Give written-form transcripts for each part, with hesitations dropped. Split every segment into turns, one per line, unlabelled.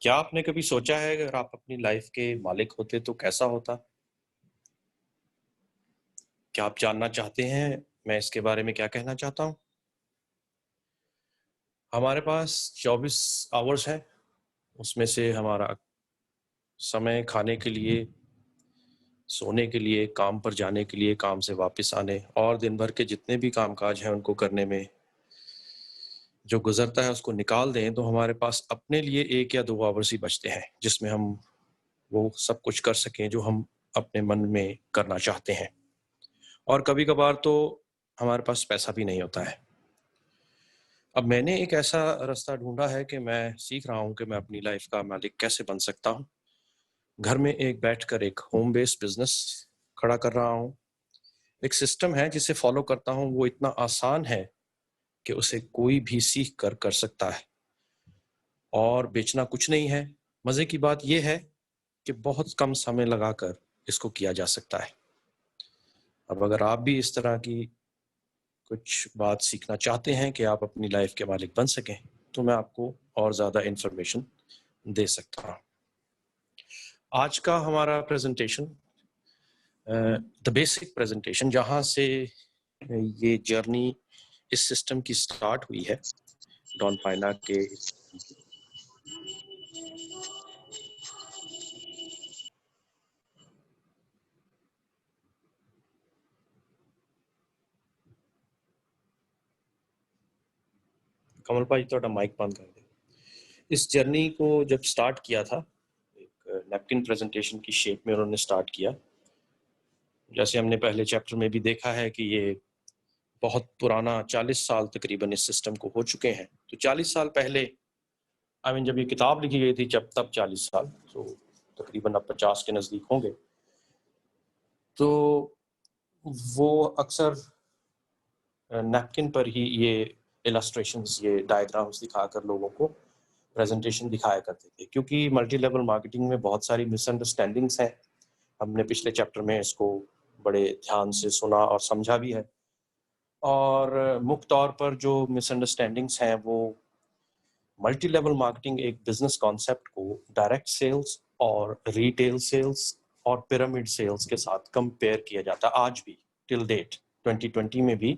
क्या आपने कभी सोचा है अगर आप अपनी लाइफ के मालिक होते तो कैसा होता? क्या आप जानना चाहते हैं मैं इसके बारे में क्या कहना चाहता हूँ? हमारे पास 24 आवर्स हैं। उसमें से हमारा समय खाने के लिए, सोने के लिए, काम पर जाने के लिए, काम से वापस आने और दिन भर के जितने भी कामकाज हैं उनको करने में जो गुजरता है उसको निकाल दें तो हमारे पास अपने लिए 1 या 2 आवर्स ही बचते हैं, जिसमें हम वो सब कुछ कर सकें जो हम अपने मन में करना चाहते हैं। और कभी-कभार तो हमारे पास पैसा भी नहीं होता है। अब मैंने एक ऐसा रास्ता ढूँढा है कि मैं सीख रहा हूँ कि मैं अपनी लाइफ़ का मालिक कैसे बन सकता हूँ। घर में एक बैठकर एक होम बेस्ड बिज़नेस खड़ा कर रहा हूँ। एक सिस्टम है जिसे फ़ॉलो करता हूँ, वो इतना आसान है कि उसे कोई भी सीख कर सकता है और बेचना कुछ नहीं है। मज़े की बात ये है कि बहुत कम समय लगाकर इसको किया जा सकता है। अब अगर आप भी इस तरह की कुछ बात सीखना चाहते हैं कि आप अपनी लाइफ के मालिक बन सकें, तो मैं आपको और ज़्यादा इन्फॉर्मेशन दे सकता हूँ। आज का हमारा प्रेज़ेंटेशन द बेसिक प्रेज़ेंटेशन जहाँ से ये जर्नी इस सिस्टम की स्टार्ट हुई है, डॉन पाइना के कमल भाई थोड़ा माइक बंद कर दें। इस जर्नी को जब स्टार्ट किया था, एक नैपकिन प्रेज़ेंटेशन की शेप में उन्होंने स्टार्ट किया। जैसे हमने पहले चैप्टर में भी देखा है कि ये बहुत पुराना 40 साल तकरीबन इस सिस्टम को हो चुके हैं। तो 40 साल पहले जब ये किताब लिखी गई थी जब तब 40 साल, तो तकरीबन अब 50 के नज़दीक होंगे। तो वो अक्सर नैपकिन पर ही ये इलस्ट्रेशंस, ये डायग्राम्स दिखाकर लोगों को प्रेजेंटेशन दिखाया करते थे, क्योंकि मल्टी लेवल मार्केटिंग में बहुत सारी मिसअंडरस्टैंडिंग्स हैं। हमने पिछले चैप्टर में इसको बड़े ध्यान से सुना और समझा भी है। और मुख्य तौर पर जो मिसअंडरस्टैंडिंग्स हैं वो मल्टी लेवल मार्केटिंग एक बिजनेस कॉन्सेप्ट को डायरेक्ट सेल्स और रिटेल सेल्स और पिरामिड सेल्स के साथ कंपेयर किया जाता है। आज भी टिल डेट 2020 में भी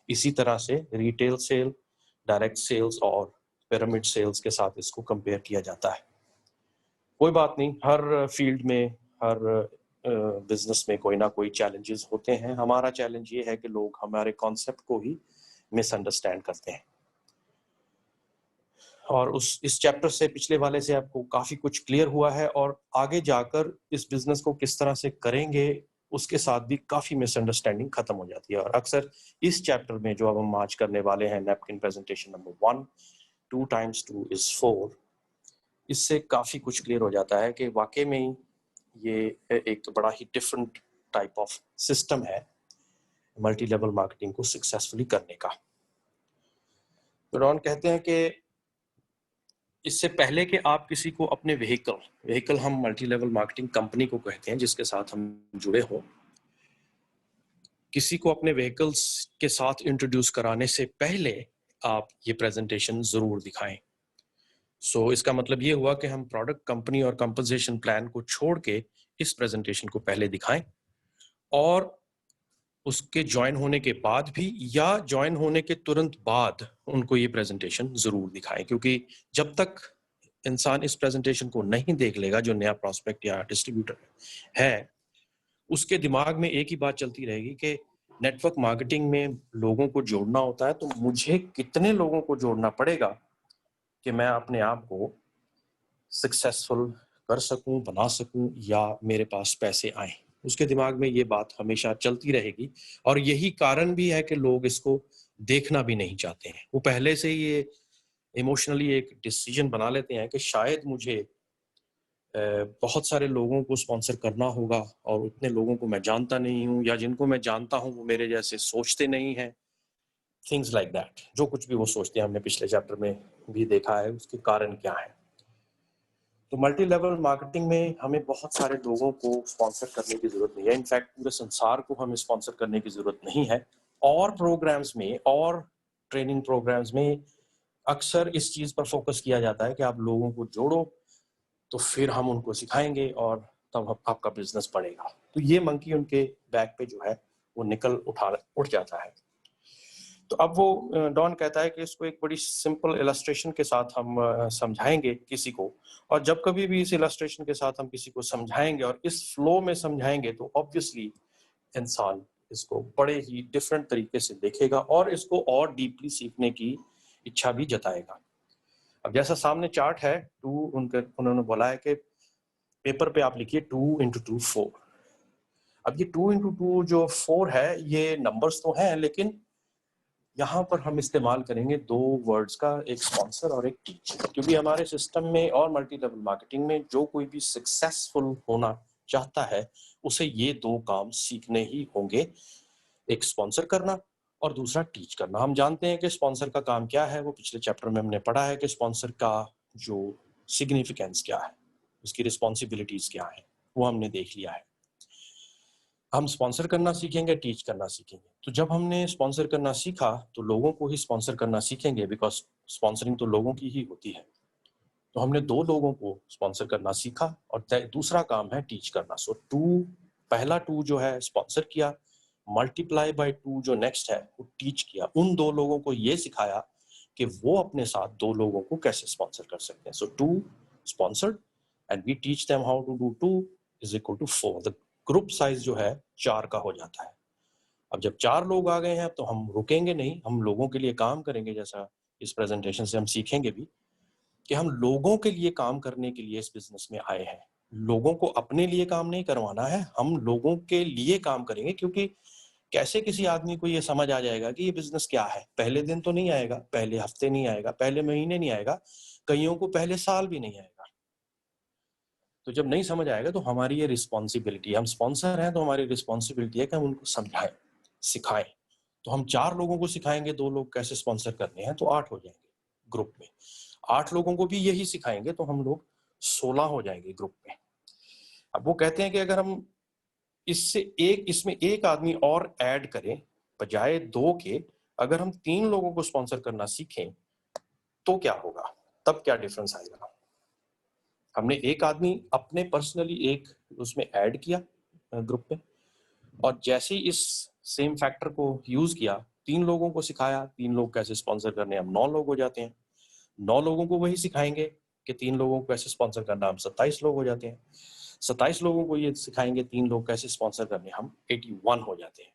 इसी तरह से रिटेल सेल, डायरेक्ट सेल्स और पिरामिड सेल्स के साथ इसको कंपेयर किया जाता है। कोई बात नहीं, हर फील्ड में, हर बिजनेस में कोई ना कोई चैलेंजेस होते हैं। हमारा चैलेंज ये है कि लोग हमारे कॉन्सेप्ट को ही मिसअंडरस्टैंड करते हैं। और इस चैप्टर से, पिछले वाले से आपको काफी कुछ क्लियर हुआ है, और आगे जाकर इस बिजनेस को किस तरह से करेंगे उसके साथ भी काफी मिसअंडरस्टैंडिंग खत्म हो जाती है। और अक्सर इस चैप्टर में जो अब हम आज करने वाले हैं, napkin presentation number 1, 2 times 2 is 4, इससे काफी कुछ क्लियर हो जाता है कि वाकई में ही ये एक बड़ा ही डिफरेंट टाइप ऑफ सिस्टम है मल्टी लेवल मार्केटिंग को सक्सेसफुली करने का। तो रॉन कहते हैं कि इससे पहले कि आप किसी को अपने व्हीकल हम मल्टी लेवल मार्केटिंग कंपनी को कहते हैं जिसके साथ हम जुड़े हो, किसी को अपने व्हीकल्स के साथ इंट्रोड्यूस कराने से पहले आप ये प्रेजेंटेशन जरूर दिखाएं। सो इसका मतलब ये हुआ कि हम प्रोडक्ट, कंपनी और कंपोजिशन प्लान को छोड़ के इस प्रेजेंटेशन को पहले दिखाएं, और उसके ज्वाइन होने के बाद भी या ज्वाइन होने के तुरंत बाद उनको ये प्रेजेंटेशन जरूर दिखाएं। क्योंकि जब तक इंसान इस प्रेजेंटेशन को नहीं देख लेगा, जो नया प्रोस्पेक्ट या डिस्ट्रीब्यूटर है, उसके दिमाग में एक ही बात चलती रहेगी कि नेटवर्क मार्केटिंग में लोगों को जोड़ना होता है, तो मुझे कितने लोगों को जोड़ना पड़ेगा कि मैं अपने आप को सक्सेसफुल कर सकूं, बना सकूं, या मेरे पास पैसे आए। उसके दिमाग में ये बात हमेशा चलती रहेगी, और यही कारण भी है कि लोग इसको देखना भी नहीं चाहते हैं। वो पहले से ही ये इमोशनली एक डिसीजन बना लेते हैं कि शायद मुझे बहुत सारे लोगों को स्पॉन्सर करना होगा, और उतने लोगों को मैं जानता नहीं हूँ, या जिनको मैं जानता हूँ वो मेरे जैसे सोचते नहीं हैं। थिंग्स लाइक दैट, जो कुछ भी वो सोचते हैं, हमने पिछले चैप्टर में भी देखा है उसके कारण क्या है। तो मल्टी लेवल मार्केटिंग में हमें बहुत सारे लोगों को स्पॉन्सर करने की जरूरत नहीं है। इनफैक्ट पूरे संसार को हमें स्पॉन्सर करने की जरूरत नहीं है। और प्रोग्राम्स में और ट्रेनिंग प्रोग्राम्स में अक्सर इस चीज पर फोकस किया जाता है कि आप लोगों को जोड़ो, तो फिर हम उनको सिखाएंगे और तब आपका बिजनेस बढ़ेगा। तो ये मंकी उनके बैक पे जो है वो उठ जाता है। तो अब वो डॉन कहता है कि इसको एक बड़ी सिंपल इलस्ट्रेशन के साथ हम समझाएंगे किसी को, और जब कभी भी इस इलस्ट्रेशन के साथ हम किसी को समझाएंगे और इस फ्लो में समझाएंगे तो ऑब्वियसली इंसान इसको बड़े ही डिफरेंट तरीके से देखेगा और इसको और डीपली सीखने की इच्छा भी जताएगा। अब जैसा सामने चार्ट है, उन्होंने बोला है कि पेपर पे आप लिखिए 2 × 2 4। अब ये 2 × 2 जो 4 है ये नंबर्स तो हैं, लेकिन यहाँ पर हम इस्तेमाल करेंगे दो वर्ड्स का, एक स्पॉन्सर और एक टीच, क्योंकि हमारे सिस्टम में और मल्टी लेवल मार्केटिंग में जो कोई भी सक्सेसफुल होना चाहता है उसे ये दो काम सीखने ही होंगे, एक स्पॉन्सर करना और दूसरा टीच करना। हम जानते हैं कि स्पॉन्सर का काम क्या है, वो पिछले चैप्टर में हमने पढ़ा है कि स्पॉन्सर का जो सिग्निफिकेंस क्या है, उसकी रिस्पॉन्सिबिलिटीज क्या है, वो हमने देख लिया है। हम स्पॉन्सर करना सीखेंगे, टीच करना सीखेंगे। तो जब हमने स्पॉन्सर करना सीखा तो लोगों को ही स्पॉन्सर करना सीखेंगे, बिकॉज स्पॉन्सरिंग तो लोगों की ही होती है। तो हमने दो लोगों को स्पॉन्सर करना सीखा और दूसरा काम है टीच करना। सो पहला 2 जो है स्पॉन्सर किया, मल्टीप्लाई बाय 2 जो नेक्स्ट है वो टीच किया। उन दो लोगों को ये सिखाया कि वो अपने साथ दो लोगों को कैसे स्पॉन्सर कर सकते हैं। So 2 sponsored and we teach them how to do 2 = 4। The group size जो है 4 का हो जाता है। अब जब 4 लोग आ गए हैं तो हम रुकेंगे नहीं, हम लोगों के लिए काम करेंगे। जैसा इस प्रेजेंटेशन से हम सीखेंगे भी कि हम लोगों के लिए काम करने के लिए इस बिजनेस में आए हैं। लोगों को अपने लिए काम नहीं करवाना है, हम लोगों के लिए काम करेंगे। क्योंकि कैसे किसी आदमी को ये समझ आ जाएगा कि ये बिजनेस क्या है? पहले दिन तो नहीं आएगा, पहले हफ्ते नहीं आएगा, पहले महीने नहीं आएगा, कईयों को पहले साल भी नहीं आएगा। तो जब नहीं समझ आएगा तो हमारी ये रिस्पॉन्सिबिलिटी है, हम स्पॉन्सर हैं तो हमारी रिस्पॉन्सिबिलिटी है कि हम उनको समझाएं, सिखाएं। तो हम 4 लोगों को सिखाएंगे 2 लोग कैसे स्पॉन्सर करने हैं, तो 8 हो जाएंगे ग्रुप में। 8 लोगों को भी यही सिखाएंगे तो हम लोग 16 हो जाएंगे ग्रुप में। अब वो कहते हैं कि अगर हम इसमें एक आदमी और ऐड करें बजाय 2 के, अगर हम 3 लोगों को स्पॉन्सर करना सीखें तो क्या होगा, तब क्या डिफरेंस आएगा। हमने एक आदमी अपने पर्सनली एक उसमें ऐड किया ग्रुप में, और जैसे ही इस सेम फैक्टर को यूज किया, 3 लोगों को सिखाया, 3 लोग कैसे स्पॉन्सर करने, हम 9 लोग हो जाते हैं। 9 लोगों को वही सिखाएंगे कि 3 लोगों को कैसे स्पॉन्सर करना, हम 27 लोग हो जाते हैं। 27 लोगों को ये सिखाएंगे 3 लोग कैसे स्पॉन्सर करने, हम 81 हो जाते हैं।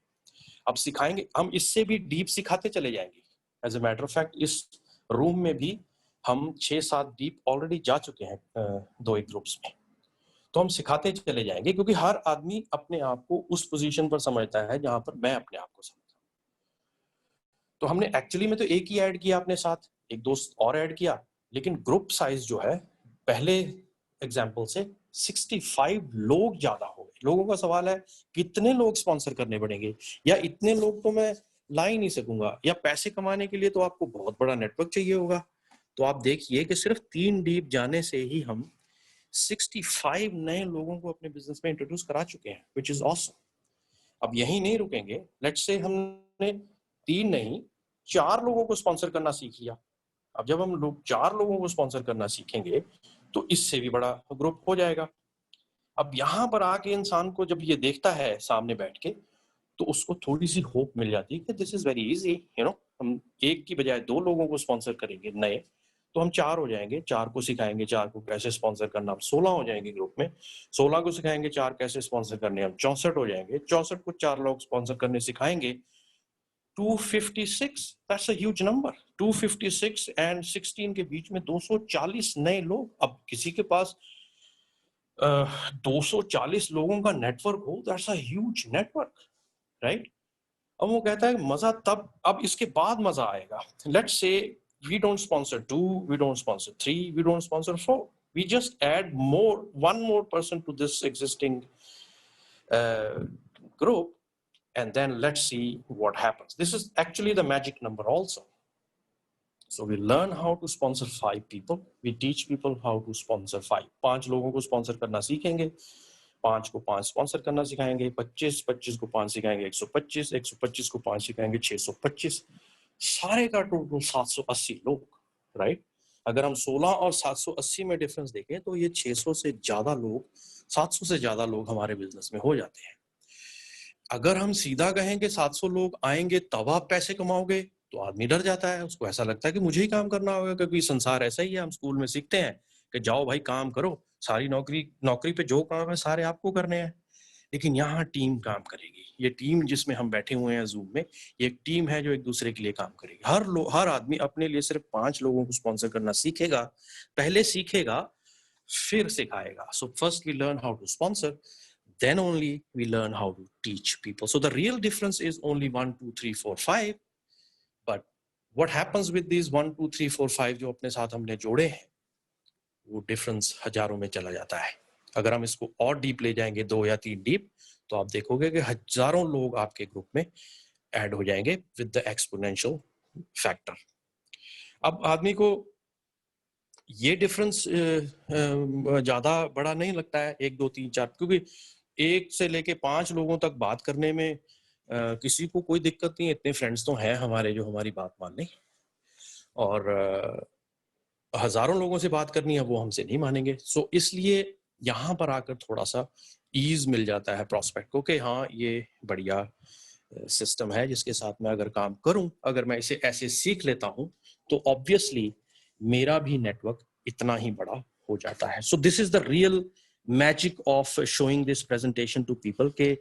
अब सिखाएंगे हम, इससे भी डीप सिखाते चले जाएंगे। As a matter of fact इस रूम में भी हम 6-7 डीप ऑलरेडी जा चुके हैं 2 एक ग्रुप्स में। तो हम सिखाते चले जाएंगे क्योंकि हर आदमी अपने आप को उस पोजीशन पर समझता है जहां पर मैं अपने आप को समझता हूं। तो हमने एक्चुअली में तो एक ही ऐड किया अपने साथ, एक दोस्त और ऐड किया, लेकिन ग्रुप साइज जो है पहले एग्जाम्पल से 65 लोग ज्यादा हो गए। लोगों का सवाल है कितने लोग स्पॉन्सर करने पड़ेंगे, या इतने लोग तो मैं ला ही नहीं सकूंगा, या पैसे कमाने के लिए तो आपको बहुत बड़ा नेटवर्क चाहिए होगा। तो आप देखिए कि सिर्फ 3 डीप जाने से ही हम 65 नए लोगों को अपने बिजनेस में इंट्रोड्यूस करा चुके हैं, विच इज ऑसम। अब यही नहीं रुकेंगे, लेट्स से हमने 3 नहीं 4 लोगों को स्पॉन्सर करना सीख लिया। अब जब हम लोग 4 लोगों को स्पॉन्सर करना सीखेंगे तो इससे भी बड़ा ग्रुप हो जाएगा। अब यहाँ पर आके इंसान को जब ये देखता है सामने बैठ के, तो उसको थोड़ी सी होप मिल जाती है कि दिस इज वेरी इजी, हम एक की बजाय 2 लोगों को स्पॉन्सर करेंगे नए, तो हम 4 हो जाएंगे। 4 को सिखाएंगे 4 को कैसे स्पॉन्सर करना, हम 16 हो जाएंगे ग्रुप में। 16 को सिखाएंगे 4 कैसे स्पॉन्सर करने, हम 64 हो जाएंगे। 64 को 4 लोग स्पॉन्सर करने सिखाएंगे, 256, that's a huge number. 256 and 16 के बीच में 240 नए लोग। अब किसी के पास 240 लोगों का नेटवर्क हो, that's a huge network, right. अब वो कहता है मजा तब, अब इसके बाद मजा आएगा। Let's say we don't sponsor 2, we don't sponsor 3, we don't sponsor 4, we just add one more person to this existing group, and then let's see what happens. This is actually the magic number also. So we learn how to sponsor 5 people, we teach people how to sponsor 5. 5 लोगों को sponsor करना सीखेंगे, 5 को 5 sponsor करना सिखाएंगे, 25 को 5 सिखाएंगे, 125 को 5 सिखाएंगे, 625, सारे का टोटल 780 लोग, राइट। अगर हम 16 और 780 में डिफरेंस देखें तो ये 600 से ज्यादा लोग, 700 से ज्यादा लोग हमारे बिजनेस में हो जाते हैं। अगर हम सीधा कहें कि 700 लोग आएंगे तब आप पैसे कमाओगे, तो आदमी डर जाता है, उसको ऐसा लगता है कि मुझे ही काम करना होगा, क्योंकि संसार ऐसा ही है। हम स्कूल में सीखते हैं कि जाओ भाई काम करो, सारी नौकरी पे जो काम है सारे आपको करने हैं। लेकिन यहाँ टीम काम करेगी। ये टीम जिसमें हम बैठे हुए हैं जूम में, ये एक टीम है जो एक दूसरे के लिए काम करेगी। हर आदमी अपने लिए सिर्फ 5 लोगों को स्पॉन्सर करना सीखेगा, पहले सीखेगा फिर सिखाएगा। So first we learn how to sponsor, then only we learn how to teach people. So the real difference is only 1 2 3 4 5. But what happens with these 1 2 3 4 5 जो अपने साथ हमने जोड़े हैं, वो डिफरेंस हजारों में चला जाता है। अगर हम इसको और डीप ले जाएंगे, 2 या 3 डीप, तो आप देखोगे कि हजारों लोग आपके ग्रुप में ऐड हो जाएंगे विद द एक्सपोनेंशियल फैक्टर। अब आदमी को ये डिफरेंस ज्यादा बड़ा नहीं लगता है, 1 2 3 4, क्योंकि 1 से लेके 5 लोगों तक बात करने में किसी को कोई दिक्कत नहीं है। इतने फ्रेंड्स तो हैं हमारे जो हमारी बात मान लें, और हजारों लोगों से बात करनी है वो हमसे नहीं मानेंगे। सो इसलिए यहाँ पर आकर थोड़ा सा ईज मिल जाता है प्रॉस्पेक्ट को कि हाँ ये बढ़िया सिस्टम है जिसके साथ मैं अगर काम करूं, अगर मैं इसे ऐसे सीख लेता हूं, तो ऑब्वियसली मेरा भी नेटवर्क इतना ही बड़ा हो जाता है। So this is the real magic of showing this presentation to people, के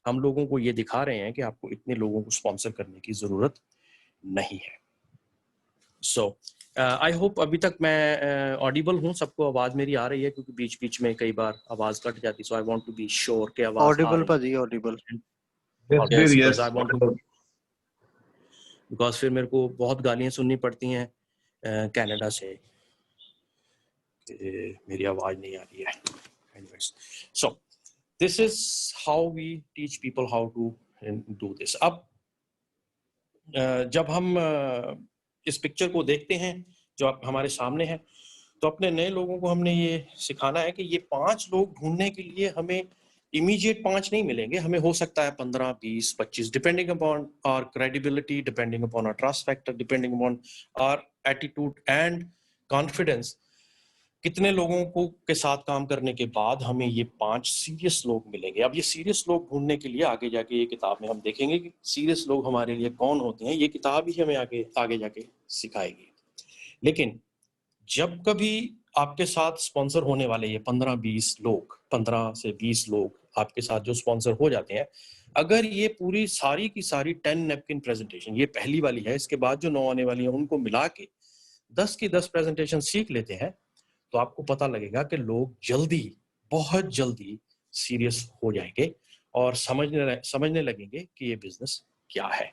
हम लोगों को ये दिखा रहे हैं कि आपको इतने लोगों को स्पॉन्सर करने की जरूरत नहीं है। सो आई होप अभी तक मैं ऑडिबल हूँ, सबको आवाज मेरी आ रही है, क्योंकि बीच बीच में कई बार आवाज कट जाती है। So I want to be sure कि आवाज आ
ऑडिबल
रही
भाजी, ऑडिबल।
है, because I want to, because फिर मेरे को बहुत गालियां सुननी पड़ती हैं कनाडा से, मेरी आवाज नहीं आ रही है। Anyways, so this is how we teach people how to do this. अब जब हम इस पिक्चर को देखते हैं जो आप हमारे सामने है, तो अपने नए लोगों को हमने ये सिखाना है कि ये 5 लोग ढूंढने के लिए हमें इमीडिएट 5 नहीं मिलेंगे, हमें हो सकता है 15 20 25, depending upon our credibility, depending upon our trust factor, depending upon our attitude and confidence. कितने लोगों को के साथ काम करने के बाद हमें ये 5 सीरियस लोग मिलेंगे। अब ये सीरियस लोग ढूंढने के लिए आगे जाके ये किताब में हम देखेंगे कि सीरियस लोग हमारे लिए कौन होते हैं। ये किताब ही हमें आगे जाके सिखाएगी। लेकिन जब कभी आपके साथ स्पॉन्सर होने वाले ये 15-20 लोग, 15 से 20 लोग आपके साथ जो स्पॉन्सर हो जाते हैं, अगर ये पूरी सारी की सारी 10 नैपकिन प्रेजेंटेशन, ये पहली वाली है, इसके बाद जो 9 आने वाली है, उनको मिला के 10 की 10 प्रेजेंटेशन सीख लेते हैं, तो आपको पता लगेगा कि लोग जल्दी, बहुत जल्दी सीरियस हो जाएंगे और समझने लगेंगे कि ये बिजनेस क्या है।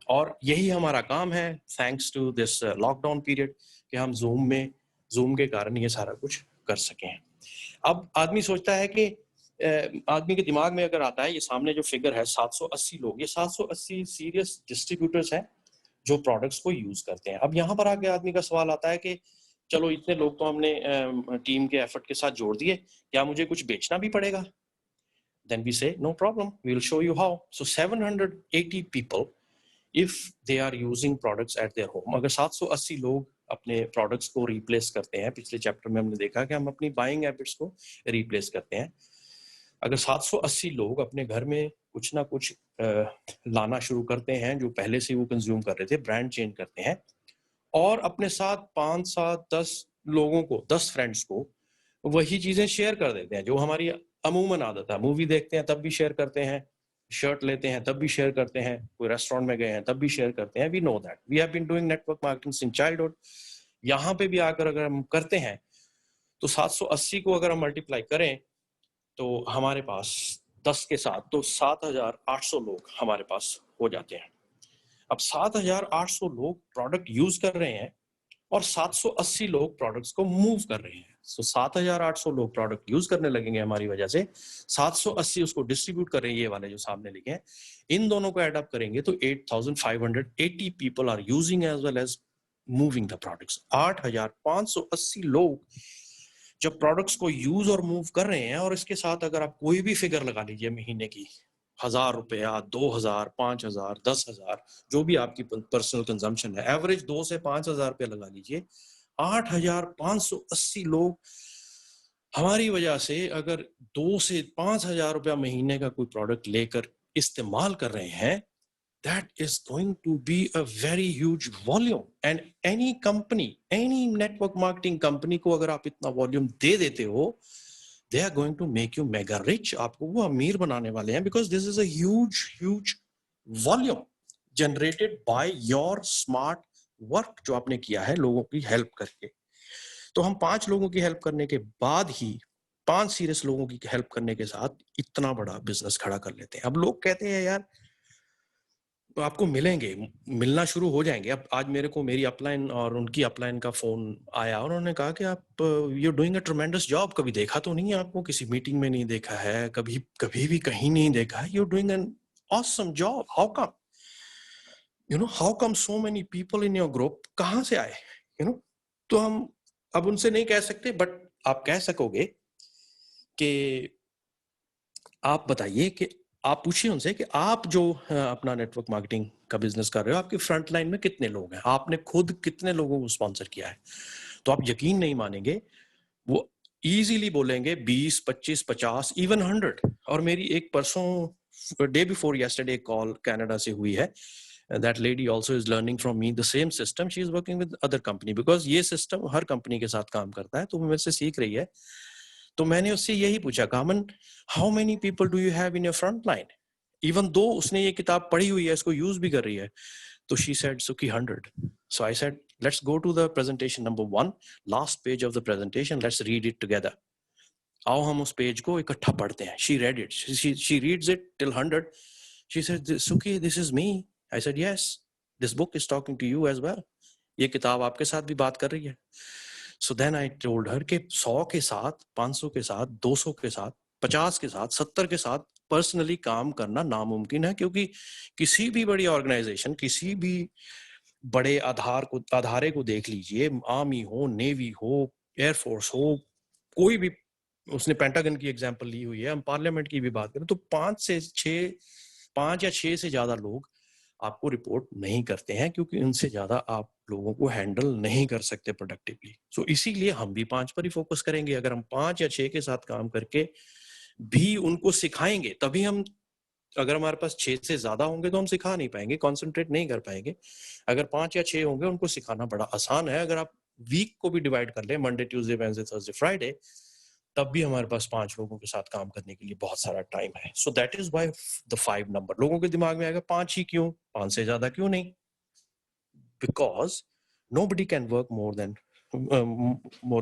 और यही हमारा काम है, thanks to this lockdown period, कि हम जूम के कारण ये सारा कुछ कर सकें। अब आदमी सोचता है कि आदमी के दिमाग में अगर आता है, ये सामने जो फिगर है 780 लोग, ये 780 सीरियस डिस्ट्रीब्यूटर्स हैं जो प्रोडक्ट्स को यूज करते हैं। अब यहाँ पर आके आदमी का सवाल आता है कि चलो इतने लोग तो हमने टीम के एफर्ट के साथ जोड़ दिए, क्या मुझे कुछ बेचना भी पड़ेगा? Then we say no problem, we will show you how. So 780 people, if they are using products at their home, अगर 780 लोग अपने प्रोडक्ट्स को रिप्लेस करते हैं, पिछले चैप्टर में हमने देखा कि हम अपनी बाइंग हैबिट्स को रिप्लेस करते हैं। अगर 780 लोग अपने घर में कुछ ना कुछ लाना शुरू करते हैं जो पहले से वो कंज्यूम कर रहे थे, ब्रांड चेंज करते हैं, और अपने साथ 5 7 10 लोगों को, 10 फ्रेंड्स को वही चीजें शेयर कर देते हैं जो हमारी अमूमन आदत है। मूवी देखते हैं तब भी शेयर करते हैं, शर्ट लेते हैं तब भी शेयर करते हैं, कोई रेस्टोरेंट में गए हैं तब भी शेयर करते हैं। We know that, we have been doing network marketing since childhood. यहाँ पे भी आकर अगर हम करते हैं तो 780 को अगर हम मल्टीप्लाई करें तो हमारे पास 10 के साथ तो 7,800 लोग हमारे पास हो जाते हैं। अब 7,800 लोग प्रोडक्ट यूज कर रहे हैं और 780 लोग प्रोडक्ट्स को मूव कर रहे हैं। सो 7,800 लोग प्रोडक्ट यूज करने लगेंगे हमारी वजह से, 780 उसको डिस्ट्रीब्यूट कर रहे हैं, ये वाले जो सामने लिखे हैं। इन दोनों को ऐड अप करेंगे तो 8,580 people are using as well as moving the products. 8,580 लोग जब प्रोडक्ट्स को यूज और मूव कर रहे हैं, और इसके साथ अगर आप कोई भी फिगर लगा लीजिए महीने की, 1,000 रुपया, 2,000, 5,000, 10,000, जो भी आपकी पर्सनल कंजम्पशन है, एवरेज 2 से 5,000 रुपया लगा लीजिए, 8,580 लोग हमारी वजह से अगर 2 से 5,000 रुपया महीने का कोई प्रोडक्ट लेकर इस्तेमाल कर रहे हैं, that is going to be a very huge volume. And any company, any network marketing company को अगर आप इतना वॉल्यूम दे देते हो, they are going to make you mega rich. आपको वो अमीर बनाने वाले हैं, because this is a huge volume generated by your smart work जो आपने किया है लोगों की हेल्प करके. तो हम 5 लोगों की हेल्प करने के बाद ही 5 सीरियस लोगों की हेल्प करने के साथ इतना बड़ा बिजनेस खड़ा कर लेते हैं. अब लोग कहते हैं यार तो आपको मिलना शुरू हो जाएंगे. अब आज मेरे को मेरी अपलाइन और उनकी अपलाइन का फोन आया और उन्होंने कहा कि आप यू डूइंग अ ट्रेमेंडस जॉब, कभी देखा तो नहीं है आपको, किसी मीटिंग में नहीं देखा है, कभी भी कहीं नहीं देखा है, you doing an awesome job, how come so many people in your group, कहाँ से आए, तो हम अब उनसे नहीं कह सकते, बट आप कह सकोगे कि आप बताइए कि आप पूछिए उनसे कि आप जो अपना नेटवर्क मार्केटिंग का बिजनेस कर रहे हो, आपकी फ्रंट लाइन में कितने लोग हैं, आपने खुद कितने लोगों को स्पॉन्सर किया है. तो आप यकीन नहीं मानेंगे, वो इजीली बोलेंगे 20, 25, 50, इवन 100. और मेरी एक परसों day before yesterday call Canada से हुई है. That lady also is learning from me the same system. She is working with other company because ये सिस्टम हर कंपनी के साथ काम करता है, तो वो मेरे से सीख रही है. तो मैंने उससे यही पूछा, come on how many people do you have in your front line, even though उसने ये किताब पढ़ी हुई है, इसको यूज भी कर रही है. तो she said Suki 100. So I said let's go to the presentation number 1, last page of the presentation, let's read it together. आओ हम उस पेज को इकट्ठा पढ़ते हैं. She read it, she reads it till 100. She said Suki this is me. I said yes, this book is talking to you as well. ये किताब आपके साथ भी बात कर रही है. So then I told her कि 100 के साथ, 500 के साथ, 200 के साथ, 50 के साथ, 70 के साथ पर्सनली काम करना नामुमकिन है, क्योंकि किसी भी बड़ी ऑर्गेनाइजेशन, किसी भी बड़े आधारे को देख लीजिए, आर्मी हो, नेवी हो, एयरफोर्स हो, कोई भी, उसने पेंटागन की एग्जांपल ली हुई है, हम पार्लियामेंट की भी बात करें तो 5 या 6 से ज्यादा लोग आपको रिपोर्ट नहीं करते हैं, क्योंकि उनसे ज्यादा आप लोगों को हैंडल नहीं कर सकते प्रोडक्टिवली. सो इसीलिए हम भी 5 पर ही फोकस करेंगे. अगर हम 5 या 6 के साथ काम करके भी उनको सिखाएंगे, तभी हम, अगर हमारे पास 6 से ज्यादा होंगे तो हम सिखा नहीं पाएंगे, कॉन्सेंट्रेट नहीं कर पाएंगे. अगर 5 या 6 होंगे, उनको सिखाना बड़ा आसान है. अगर आप वीक को भी डिवाइड कर ले, Monday, Tuesday, Wednesday, Thursday, Friday, तब भी हमारे पास 5 लोगों के साथ काम करने के लिए बहुत सारा टाइम है. So that is why the 5 number. लोगों के दिमाग में आएगा 5 ही क्यों, 5 से ज्यादा क्यों नहीं, because nobody can work more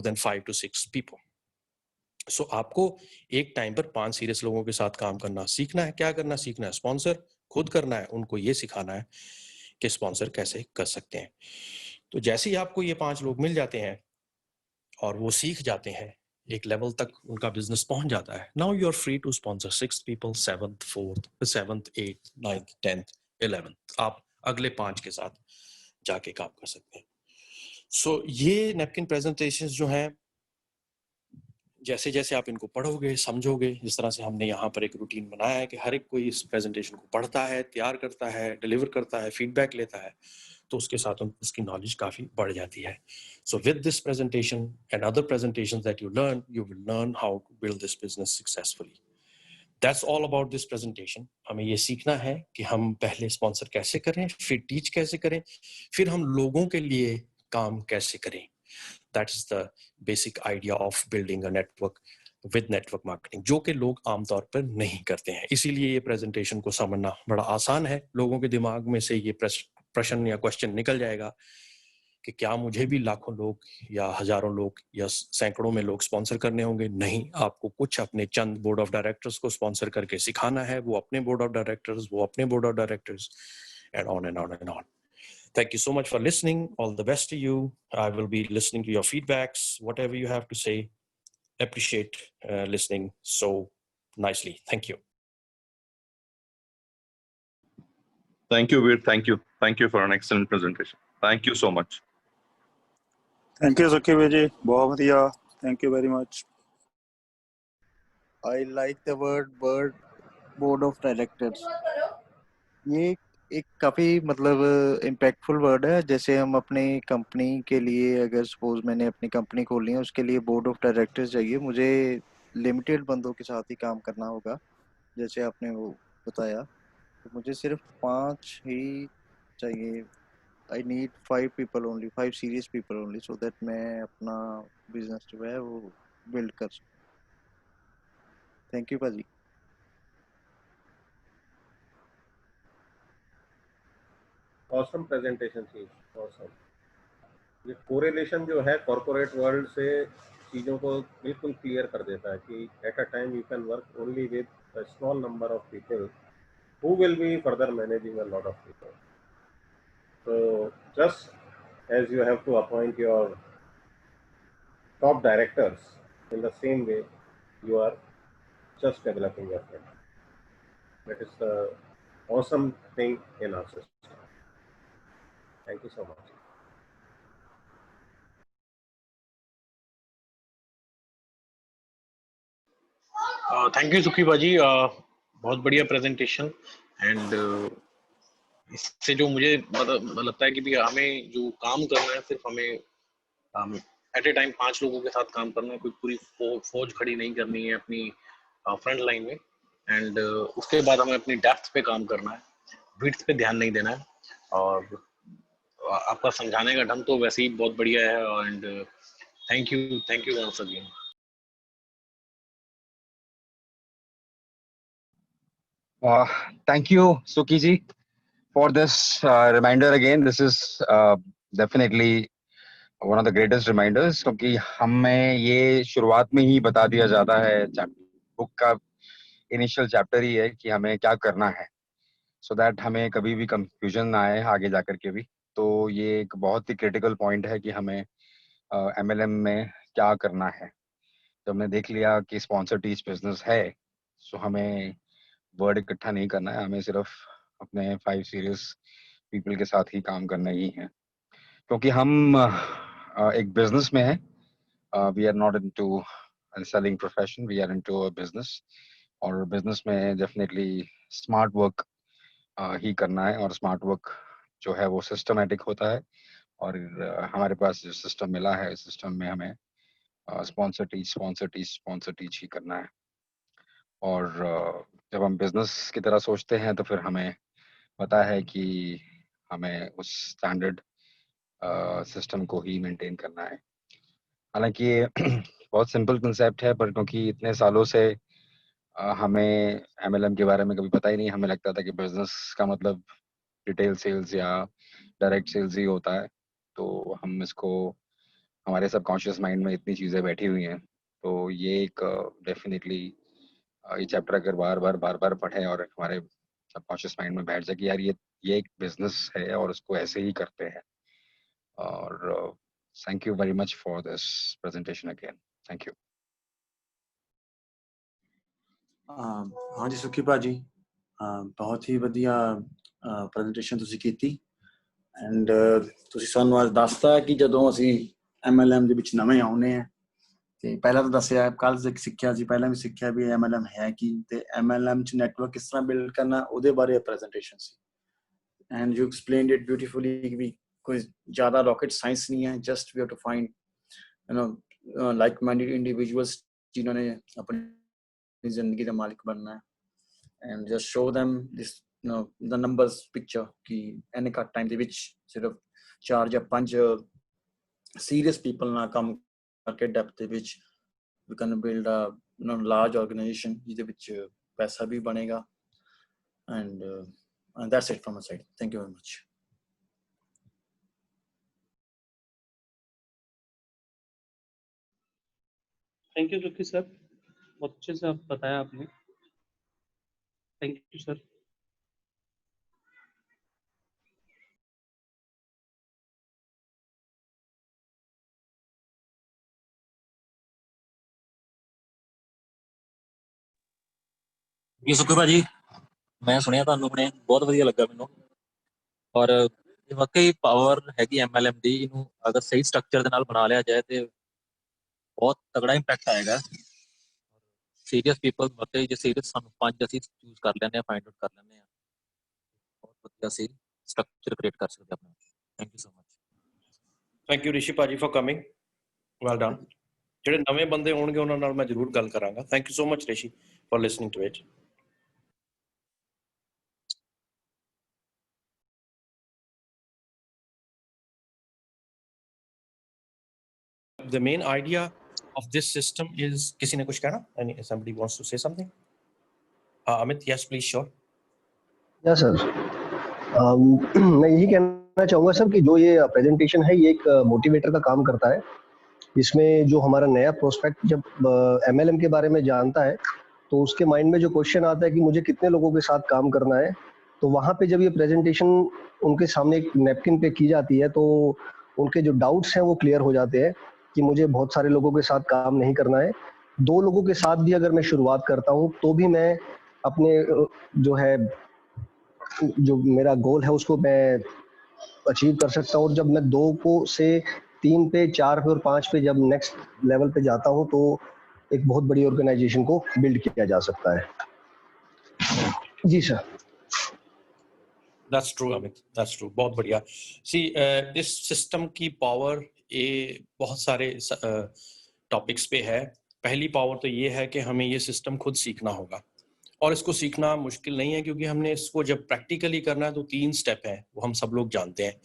than 5 to 6 people. सो आपको एक टाइम पर 5 सीरियस लोगों के साथ काम करना सीखना है. क्या करना सीखना है? स्पॉन्सर खुद करना है. उनको ये सिखाना है कि स्पॉन्सर कैसे कर सकते हैं. तो जैसे ही आपको ये 5 लोग मिल जाते हैं और वो सीख जाते हैं, एक लेवल तक उनका बिजनेस पहुंच जाता है, now you are free to sponsor 6 people, 7th, 4th, 7th, 8th, 9th, 10th, 11th. आप अगले 5 के साथ जाके काम कर सकते हैं. सो ये नैपकिन प्रेजेंटेशंस जो हैं, जैसे जैसे आप इनको पढ़ोगे, समझोगे, जिस तरह से हमने यहाँ पर एक रूटीन बनाया है कि हर एक कोई इस प्रेजेंटेशन को पढ़ता है, तैयार करता है, डिलीवर करता है, फीडबैक लेता है, तो उसके साथ उसकी नॉलेज काफी बढ़ जाती है. So with this presentation and other presentations that you will learn how to build this business successfully. That's all about this presentation. हमें ये सीखना है कि हम पहले स्पॉन्सर कैसे करें, फिर टीच कैसे करें, फिर हम लोगों के लिए काम कैसे करें. That is the basic idea of building a network with network marketing, जो कि लोग आमतौर पर नहीं करते हैं. इसीलिए ये प्रेजेंटेशन को समझना बड़ा आसान है. लोगों के दिमाग में से ये प्रश्न या क्वेश्चन निकल जाएगा कि क्या मुझे भी लाखों लोग या हजारों लोग या सैकड़ों में लोग स्पॉन्सर करने होंगे? नहीं, आपको कुछ अपने चंद बोर्ड ऑफ डायरेक्टर्स को स्पॉन्सर करके सिखाना है, वो अपने board of directors, and on and on and on. Thank you so much for listening. All the best to you. I will be listening to your feedbacks, whatever you have to say. Appreciate listening so nicely. Thank you.
Thank you, Veer. Thank you. Thank you for an excellent presentation. Thank you so much.
Thank you, Suki Vijay. बहुत बढ़िया. Thank you very much.
I like the word board of directors. ये एक काफ़ी मतलब impactful word है। जैसे हम अपने कंपनी के लिए, अगर सपोज मैंने अपनी कंपनी खोलनी है, उसके लिए बोर्ड ऑफ डायरेक्टर्स चाहिए, मुझे लिमिटेड बंदों के साथ ही काम करना होगा, जैसे आपने वो बताया। तो मुझे सिर्फ 5 ही चाहिए। I need 5 people only, 5 serious people only, so that मैं अपना बिजनेस जो है वो बिल्ड कर सकूँ। थैंक यू भाजी।
ऑसम प्रेजेंटेशन थी, ऑसम। ये कोरिलेशन जो है कॉर्पोरेट वर्ल्ड से चीज़ों को बिल्कुल क्लियर कर देता है कि at a time you can work only with a small number of people who will be further managing a lot of people. So just as you have to appoint your top directors, in the same way you are just developing your friend. That is the awesome thing in our system. Thank you so much.
Thank you सुखी बाजी, बहुत बढ़िया presentation. And इससे जो मुझे लगता है कि भी हमें जो काम करना है, सिर्फ हमें एट ए टाइम 5 लोगों के साथ काम करना है, कोई पूरी फौज खड़ी नहीं करनी है अपनी फ्रंट लाइन में। एंड उसके बाद हमें अपनी डेप्थ पे काम करना है, विड्थ पे ध्यान नहीं देना है। और आपका समझाने का ढंग तो वैसे ही बहुत बढ़िया है। And thank you once again.
Thank you, Suki ji, for this reminder again. This is definitely one of the greatest reminders, क्योंकि हमें ये शुरुआत में ही बता दिया जाता है, बुक का इनिशियल चैप्टर ही है कि हमें क्या करना है, so that हमें कभी भी कंफ्यूजन ना आए आगे जाकर के भी। तो ये एक बहुत ही क्रिटिकल पॉइंट है कि हमें MLM में क्या करना है। जब हमने देख लिया कि स्पॉन्सर टीच बिजनेस है, सो हमें वर्ड इकट्ठा नहीं करना है, हमें सिर्फ अपने 5 सीरियस पीपल के साथ ही काम करना ही है, क्योंकि हम एक बिजनेस में है। We are not into selling profession, we are into a business. और बिजनेस में डेफिनेटली स्मार्ट वर्क ही करना है, और स्मार्ट वर्क जो है वो सिस्टमेटिक होता है। और हमारे पास जो सिस्टम मिला है, सिस्टम में हमें स्पॉन्सर टीच ही करना है। और जब हम बिजनेस की तरह सोचते हैं तो फिर हमें पता है कि हमें उस स्टैंडर्ड सिस्टम को ही मेंटेन करना है। हालांकि ये बहुत सिंपल कंसेप्ट है, पर क्योंकि इतने सालों से हमें MLM के बारे में कभी पता ही नहीं, हमें लगता था कि बिजनेस का मतलब रिटेल सेल्स या डायरेक्ट सेल्स ही होता है। तो हम इसको, हमारे सबकॉन्शियस माइंड में इतनी चीज़ें बैठी हुई हैं। तो ये एक डेफिनेटली ये चैप्टर अगर बार बार पढ़ें और हमारे सबकॉन्शियस माइंड में बैठ जाए कि यार ये एक बिजनेस है और उसको ऐसे ही करते हैं। और thank you very much for this presentation again. Thank you.
हाँ जी सुखी भाजी, बहुत ਹੀ ਵਧੀਆ ਪ੍ਰੈਜੈਂਟੇਸ਼ਨ ਤੁਸੀਂ ਕੀਤੀ। ਐਂਡ ਤੁਸੀਂ ਸਾਨੂੰ ਅੱਜ ਦੱਸਤਾ ਕਿ ਜਦੋਂ ਅਸੀਂ MLM ਦੇ ਵਿੱਚ ਨਵੇਂ ਆਉਨੇ ਆ, ਤੇ ਪਹਿਲਾਂ ਤਾਂ ਦੱਸਿਆ, ਕੱਲ ਸਿੱਖਿਆ ਸੀ, ਪਹਿਲਾਂ ਵੀ ਸਿੱਖਿਆ ਵੀ MLM ਹੈ ਕੀ, ਤੇ MLM ਚ ਨੈਟਵਰਕ ਕਿਸ ਤਰ੍ਹਾਂ ਬਿਲਡ ਕਰਨਾ, ਉਹਦੇ ਬਾਰੇ ਪ੍ਰੈਜੈਂਟੇਸ਼ਨ ਸੀ। And you explained it beautifully we ਕੋਈ ਜ਼ਿਆਦਾ ਰॉकेट ਸਾਇੰਸ ਨਹੀਂ ਹੈ, just we have to find like minded individuals ਜਿਨ੍ਹਾਂ ਨੇ ਆਪਣੀ ਜ਼ਿੰਦਗੀ ਦਾ ਮਾਲਿਕ ਬਣਨਾ ਹੈ। and just show them this the numbers picture कि एने का टाइम ਦੇ ਵਿੱਚ ਸਿਰਫ 4 ਜਾਂ 5 सीरियस people ਨਾਲ ਕੰਮ ਕਰਕੇ ਡੈਪਥ ਦੇ ਵਿੱਚ we can build a large organization ਜਿਹਦੇ ਵਿੱਚ ਪੈਸਾ ਵੀ ਬਣੇਗਾ। and that's it from my side. Thank you very much.
Thank you सुखी सर, बहुत अच्छे से आप बताया आपने। Thank you sir.
ਜੀ ਸੁਖੀ ਭਾਜੀ, ਮੈਂ ਸੁਣਿਆ ਤੁਹਾਨੂੰ ਆਪਣੇ, ਬਹੁਤ ਵਧੀਆ ਲੱਗਾ ਮੈਨੂੰ। ਔਰ ਇਹ ਵਾਕਈ ਪਾਵਰ ਹੈਗੀ MLM ਦੀ, ਇਹਨੂੰ ਅਗਰ ਸਹੀ ਸਟਰਕਚਰ ਦੇ ਨਾਲ ਬਣਾ ਲਿਆ ਜਾਏ ਤੇ ਬਹੁਤ ਤਗੜਾ ਇੰਪੈਕਟ ਆਏਗਾ। ਸੀਰੀਅਸ ਪੀਪਲ ਵਾਕਈ, ਜੇ ਸੀਰੀਅਸ ਸਾਨੂੰ 5 ਅਸੀਂ ਚੂਜ਼ ਕਰ ਲੈਂਦੇ ਹਾਂ, ਫਾਈਂਡ ਆਊਟ ਕਰ ਲੈਂਦੇ ਹਾਂ, ਬਹੁਤ ਵਧੀਆ ਸੀ ਸਟਰਕਚਰ ਕ੍ਰੀਏਟ ਕਰ ਸਕਦੇ ਆਪਣਾ। Thank you so much.
Thank you Rishi bhaji for coming, well done. ਜਿਹੜੇ ਨਵੇਂ ਬੰਦੇ ਹੋਣਗੇ ਉਹਨਾਂ ਨਾਲ ਮੈਂ ਜ਼ਰੂਰ ਗੱਲ ਕਰਾਂਗਾ। Thank you so much Rishi for listening to it. The main idea of this system is, किसी ने कुछ कहना? Somebody wants to say something? Amit, yes, please, sure.
या सर, मैं यही कहना चाहूँगा सर कि जो ये प्रेजेंटेशन है ये एक मोटिवेटर का काम करता है। इसमें जो हमारा नया प्रोस्पेक्ट जब MLM के बारे में जानता है तो उसके माइंड में जो क्वेश्चन आता है कि मुझे कितने लोगों के साथ काम करना है, तो वहाँ पे जब ये प्रेजेंटेशन उनके सामने एक नैपकिन पे की जाती है तो उनके जो डाउट्स हैं वो क्लियर हो जाते हैं कि मुझे बहुत सारे लोगों के साथ काम नहीं करना है। 2 लोगों के साथ भी अगर मैं शुरुआत करता हूँ तो भी मैं अपने जो है जो मेरा गोल है उसको मैं अचीव कर सकता हूँ। और जब मैं 2 को से 3 पे, 4 पे और 5 पे जब नेक्स्ट लेवल पे जाता हूँ तो एक बहुत बड़ी ऑर्गेनाइजेशन को बिल्ड किया जा सकता है। जी sir.
That's true, Amit. That's true. बहुत बढ़िया। See, इस सिस्टम की पावर ये बहुत सारे टॉपिक्स पे है। पहली पावर तो ये है कि हमें ये सिस्टम खुद सीखना होगा और इसको सीखना मुश्किल नहीं है क्योंकि हमने इसको जब प्रैक्टिकली करना है तो 3 स्टेप हैं, वो हम सब लोग जानते हैं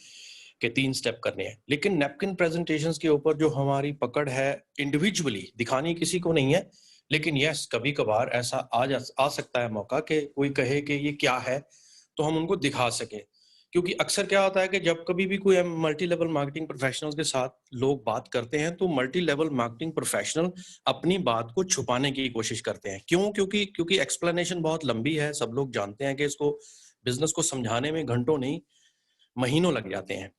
कि 3 स्टेप करने हैं। लेकिन नैपकिन प्रेजेंटेशंस के ऊपर जो हमारी पकड़ है इंडिविजुअली दिखानी किसी को नहीं है, लेकिन यस कभी कभार ऐसा आ सकता है मौका कि कोई कहे कि ये क्या है तो हम उनको दिखा सके। क्योंकि अक्सर क्या होता है कि जब कभी भी कोई मल्टी लेवल मार्केटिंग प्रोफेशनल्स के साथ लोग बात करते हैं तो मल्टी लेवल मार्केटिंग प्रोफेशनल अपनी बात को छुपाने की कोशिश करते हैं। क्यों? क्योंकि एक्सप्लेनेशन बहुत लंबी है। सब लोग जानते हैं कि इसको बिजनेस को समझाने में घंटों नहीं महीनों लग जाते हैं।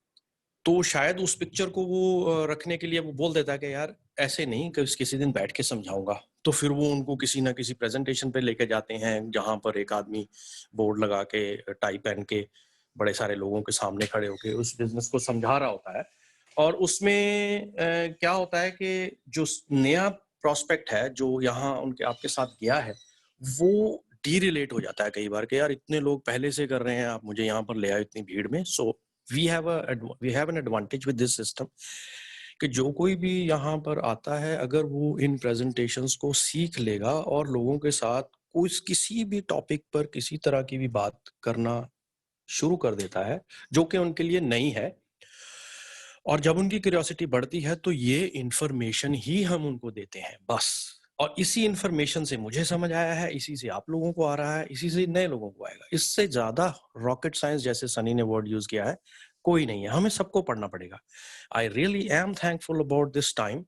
तो शायद उस पिक्चर को वो रखने के लिए वो बोल देता है कि यार ऐसे नहीं, किसी दिन बैठ के समझाऊंगा। तो फिर वो उनको किसी ना किसी प्रेजेंटेशन पे लेके जाते हैं जहां पर एक आदमी बोर्ड लगा के टाई पहन के बड़े सारे लोगों के सामने खड़े होके उस बिजनेस को समझा रहा होता है। और उसमें क्या होता है कि जो नया प्रोस्पेक्ट है जो यहाँ उनके आपके साथ गया है वो डीरिलेट हो जाता है कई बार कि यार इतने लोग पहले से कर रहे हैं, आप मुझे यहाँ पर ले आए इतनी भीड़ में। सो we have an advantage with this system कि जो कोई भी यहाँ पर आता है अगर वो इन प्रेजेंटेशंस को सीख लेगा और लोगों के साथ किसी भी टॉपिक पर किसी तरह की भी बात करना शुरू कर देता है जो कि उनके लिए नई है, और जब उनकी क्यूरियोसिटी बढ़ती है तो ये इंफॉर्मेशन ही हम उनको देते हैं बस। और इसी इंफॉर्मेशन से मुझे समझ आया है, इसी से आप लोगों को आ रहा है, इसी से नए लोगों को आएगा। इससे ज्यादा रॉकेट साइंस जैसे सनी ने वर्ड यूज किया है कोई नहीं है, हमें सबको पढ़ना पड़ेगा। I really am thankful about this time.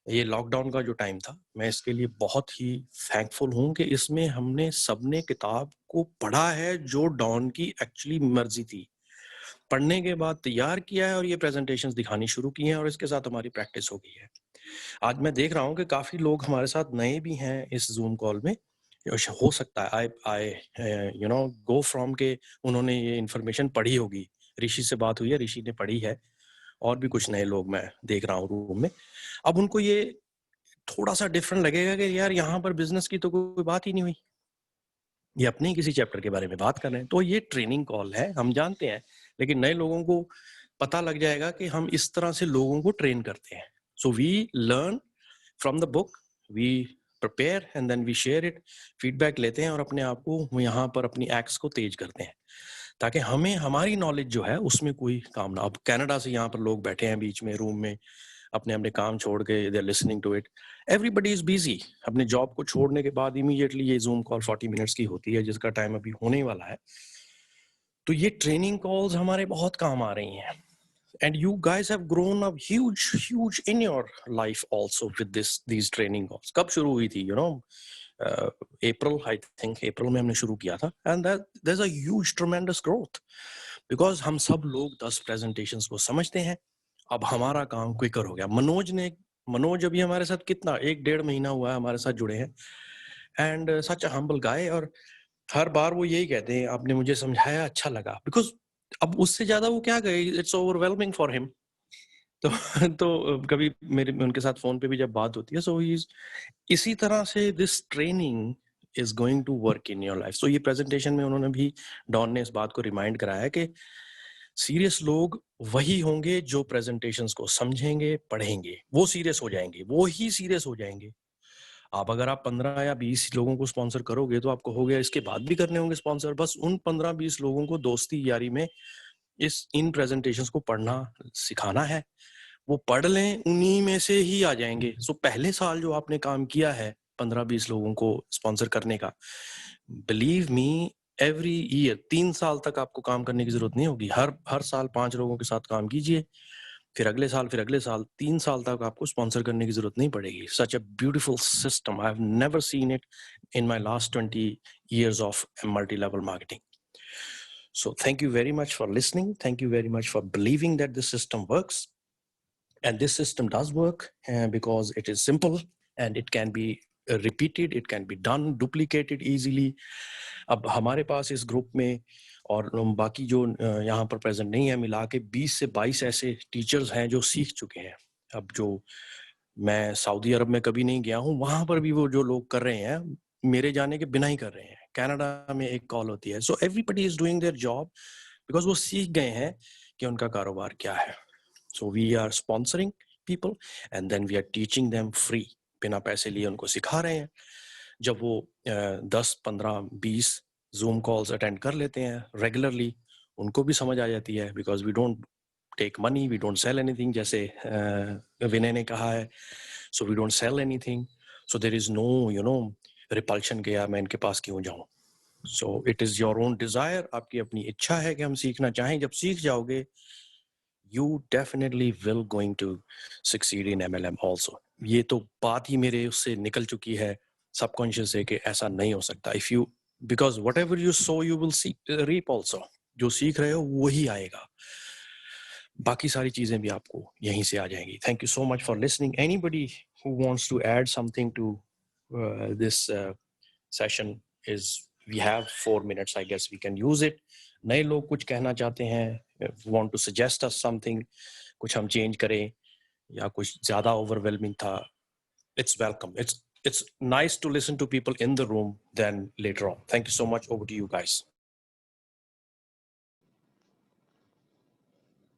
ये लॉकडाउन का जो टाइम था मैं इसके लिए बहुत ही थैंकफुल हूं कि इसमें हमने सबने किताब को पढ़ा है जो डॉन की एक्चुअली मर्जी थी, पढ़ने के बाद तैयार किया है और ये प्रेजेंटेशंस दिखानी शुरू की हैं और इसके साथ हमारी प्रैक्टिस हो गई है। आज मैं देख रहा हूँ कि काफी लोग हमारे साथ नए भी हैं इस जूम कॉल में। हो सकता है आई यू नो गो फ्रॉम के उन्होंने ये इन्फॉर्मेशन पढ़ी होगी, ऋषि से बात हुई है, ऋषि ने पढ़ी है, और भी कुछ नए लोग मैं देख रहा हूँ रूम में। अब उनको ये थोड़ा सा डिफरेंट लगेगा कि यार यहाँ पर बिजनेस की तो कोई बात ही नहीं हुई, ये अपने ही किसी चैप्टर के बारे में बात कर रहे हैं। तो ये ट्रेनिंग कॉल है, हम जानते हैं, लेकिन नए लोगों को पता लग जाएगा कि हम इस तरह से लोगों को ट्रेन करते हैं। So we learn from the book, we prepare and then we share it, feedback लेते हैं और अपने आप को यहाँ पर अपनी एक्ट्स को तेज करते हैं ताकि हमें हमारी नॉलेज जो है उसमें कोई काम ना। अब कनाडा से यहाँ पर लोग बैठे हैं बीच में रूम में, अपने अपने काम छोड़ के they are listening to it, everybody is busy. अपने जॉब को छोड़ने के बाद इमीडिएटली ये जूम कॉल 40 मिनट्स की होती है जिसका टाइम अभी होने वाला है। तो ये ट्रेनिंग कॉल्स हमारे बहुत काम आ रही हैं। And you guys have grown up huge in your life also with these training calls. कब शुरू हुई थी? You know, April, I think April में हमने शुरू किया था, and there's a huge tremendous growth because हम सब लोग 10 presentations को समझते हैं। अब हमारा काम क्विकर हो गया। मनोज अभी हमारे साथ कितना 1-1.5 महीना हुआ है हमारे साथ जुड़े हैं, and such a humble guy, और हर बार वो यही कहते हैं आपने मुझे समझाया अच्छा लगा, बिकॉज अब उससे ज्यादा वो क्या कहे, इट्स ओवरवेलमिंग फॉर हिम। तो कभी मेरे उनके साथ फोन पे भी जब बात होती है, सो ही इसी तरह से this training is going to work in your life. So ये presentation में उन्होंने भी, डॉन ने इस बात को रिमाइंड कराया कि सीरियस लोग वही होंगे जो प्रेजेंटेशंस को समझेंगे, पढ़ेंगे, वो सीरियस हो जाएंगे, वो ही सीरियस हो जाएंगे। आप अगर आप 15 या 20 लोगों को स्पॉन्सर करोगे तो आपको हो गया, इसके बाद भी करने होंगे स्पॉन्सर, बस उन 15-20 लोगों को दोस्ती यारी में इन प्रेजेंटेशंस को पढ़ना सिखाना है, वो पढ़ लें, उन्हीं में से ही आ जाएंगे। सो पहले साल जो आपने काम किया है 15-20 लोगों को स्पॉन्सर करने का, बिलीव मी, एवरी ईयर 3 साल तक आपको काम करने की जरूरत नहीं होगी। हर साल 5 लोगों के साथ काम कीजिए, फिर अगले साल 3 साल तक आपको स्पॉन्सर करने की जरूरत नहीं पड़ेगी। Such a beautiful system, I have never seen it in my last 20 years of multi-level marketing. So thank you very much for listening. Thank you very much for believing that this system works. And this system does work because it is simple and it can be repeated, it can be done, duplicated easily. अब हमारे पास इस group में और बाकी जो यहाँ पर present नहीं है, मिला के 20 से 22 ऐसे टीचर्स हैं जो सीख चुके हैं। अब जो मैं सऊदी अरब में कभी नहीं गया हूँ, वहां पर भी वो जो लोग कर रहे हैं मेरे जाने के बिना ही कर रहे हैं। कनाडा में एक कॉल होती है। So everybody is doing their job because वो सीख गए हैं कि उनका कारोबार क्या है। So we are sponsoring people and then we are teaching them free, बिना पैसे लिए उनको सिखा रहे हैं। जब वो 10, 15, 20 जूम कॉल्स अटेंड कर लेते हैं रेगुलरली, उनको भी समझ आ जाती है because we don't take money, we don't sell anything, जैसे विनय ने कहा है। So we don't sell anything, so there is no repulsion के यार मैं इनके पास क्यों जाऊं। So it is your own desire, आपकी अपनी इच्छा है कि हम सीखना चाहें। जब सीख जाओगे you definitely will going to succeed in MLM also. ये तो बात ही मेरे उससे निकल चुकी है सबकॉन्शियस है कि ऐसा नहीं हो सकता। If you, because whatever you sow you will see reap also. जो सीख रहे हो वही आएगा, बाकी सारी चीजें भी आपको यहीं से आ जाएंगी। Thank you so much for listening. Anybody who wants to add something to this session is, we have 4 minutes, I guess we can use it. नए लोग कुछ कहना चाहते हैं, want to suggest us something, कुछ हम चेंज करें या कुछ ज्यादा ओवरवेलमिंग था, it's welcome. It's nice to listen to people in the room than later on. Thank you so much. Over to you guys.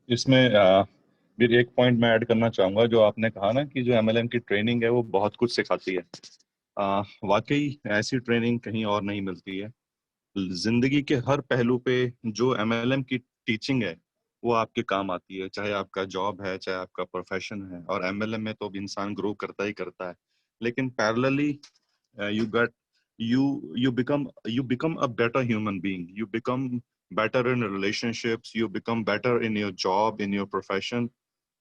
इसमें भी एक पॉइंट मैं ऐड करना चाहूंगा, जो आपने कहा ना कि जो MLM की ट्रेनिंग है वो बहुत कुछ सिखाती है। वाकई ऐसी ट्रेनिंग कहीं और नहीं मिलती है। जिंदगी के हर पहलू पे जो MLM की टीचिंग है वो आपके काम आती है, चाहे आपका जॉब है, चाहे आपका प्रोफेशन है। और MLM में तो इंसान ग्रो करता ही करता है, लेकिन parallelly you become a better human being, you become better in relationships, you become better in your job, in your profession,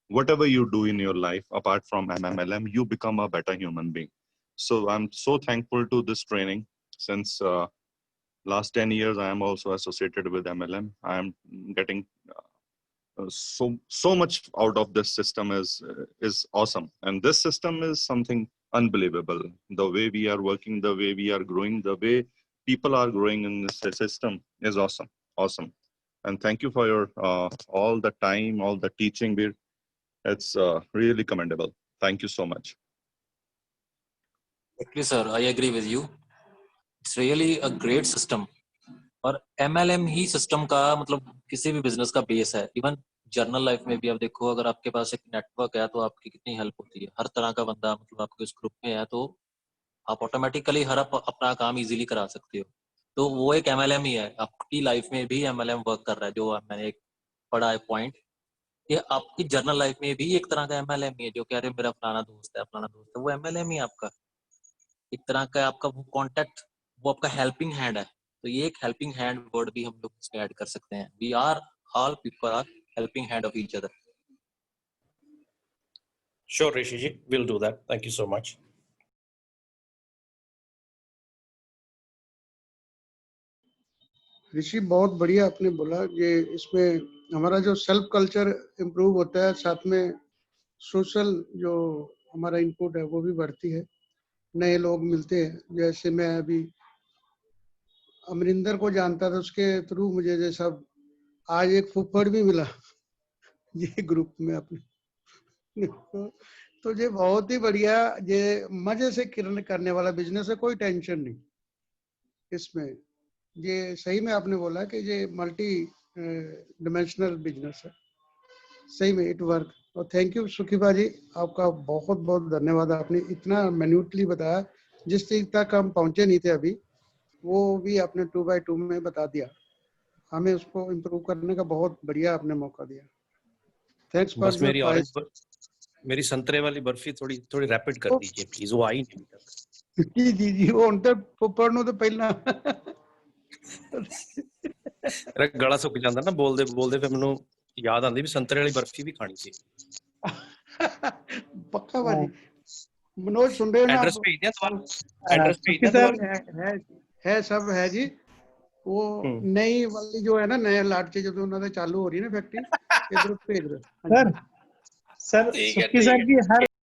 whatever you do in your life apart from MLM, you become a better human being. So I'm so thankful to this training. Since last 10 years I am also associated with MLM. I am getting so much out of this system is awesome, and this system is something unbelievable. The way we are working, the way we are growing, the way people are growing in this system is awesome. And thank you for your all the time, all the teaching, Veer. It's really commendable. Thank you so much.
Exactly, sir. I agree with you. It's really a great system. और MLM ही system का मतलब किसी भी business का base है। Even journal life में भी आप देखो, अगर आपके पास एक नेटवर्क है तो आपकी कितनी हेल्प होती है। हर तरह का बंदा मतलब आपके उस ग्रुप में है तो आप ऑटोमेटिकली हर अपना काम इजीली करा सकते हो। तो वो एक MLM ही है। आपकी लाइफ में भी MLM वर्क कर रहा है। जो मैंने एक पढ़ा है पॉइंट, ये आपकी जर्नल लाइफ में भी एक तरह का MLM ही है। जो कह रहे मेरा फलाना दोस्त है, वो MLM ही आपका एक तरह का, आपका वो कॉन्टेक्ट, वो आपका हेल्पिंग हैंड है। तो ये एक हेल्पिंग हैंड वर्ड भी हम लोग इसमें ऐड कर सकते हैं। We are all people are helping hand of each other.
Sure, Rishi ji, we'll do that. Thank you so much.
ऋषि, बहुत बढ़िया आपने बोला कि इसमें हमारा जो सेल्फ कल्चर इम्प्रूव होता है, साथ में सोशल जो हमारा इनपुट है वो भी बढ़ती है, नए लोग मिलते हैं। जैसे मैं अभी अमरिंदर को जानता था, उसके थ्रू मुझे जैसा आज एक फुफड़ भी मिला ये ग्रुप में अपने तो ये बहुत ही बढ़िया, ये मजे से करने वाला बिजनेस है, कोई टेंशन नहीं। इसमें ये सही में आपने बोला कि ये मल्टी डिमेंशनल बिजनेस है, सही में इट वर्क। और थैंक यू सुखी भाजी, आपका बहुत बहुत धन्यवाद, आपने इतना मिन्यूटली बताया, जिस चीज तक हम पहुंचे नहीं थे अभी वो भी आपने 2x2 में बता दिया, हमें उसको इम्प्रूव करने का बहुत बढ़िया आपने मौका दिया। थैंक्स फॉर
बस मेरी
योर
ऑरेंज मेरी संतरे वाली बर्फी थोड़ी रैपिड कर दीजिए प्लीज, वो आई नहीं अभी तक।
जी जी जी, वो ਹੁਣ ਤੇ ਫੁੱਫੜ ਨੂੰ ਤਾਂ ਪਹਿਲਾਂ
ਮੇਰਾ ਗਲਾ ਸੁੱਕ ਜਾਂਦਾ ਨਾ ਬੋਲਦੇ ਬੋਲਦੇ, ਫਿਰ ਮੈਨੂੰ ਯਾਦ ਆਉਂਦੀ ਵੀ ਸੰਤਰੇ ਵਾਲੀ ਬਰਫੀ ਵੀ ਖਾਣੀ ਸੀ।
ਪੱਕਾ ਭਾਜੀ। मनोज सुन रहे हो ना
एड्रेस
आप?
भेज दिया दोबारा, एड्रेस भेज दिया
सर
दोबारा।
है सब है जी। वो नई वाली जो है ना नए लाट च जो उन्होंने चालू हो रही है ना फैक्ट्री, इधर भेज रहे।
सर सुक्की सर की हर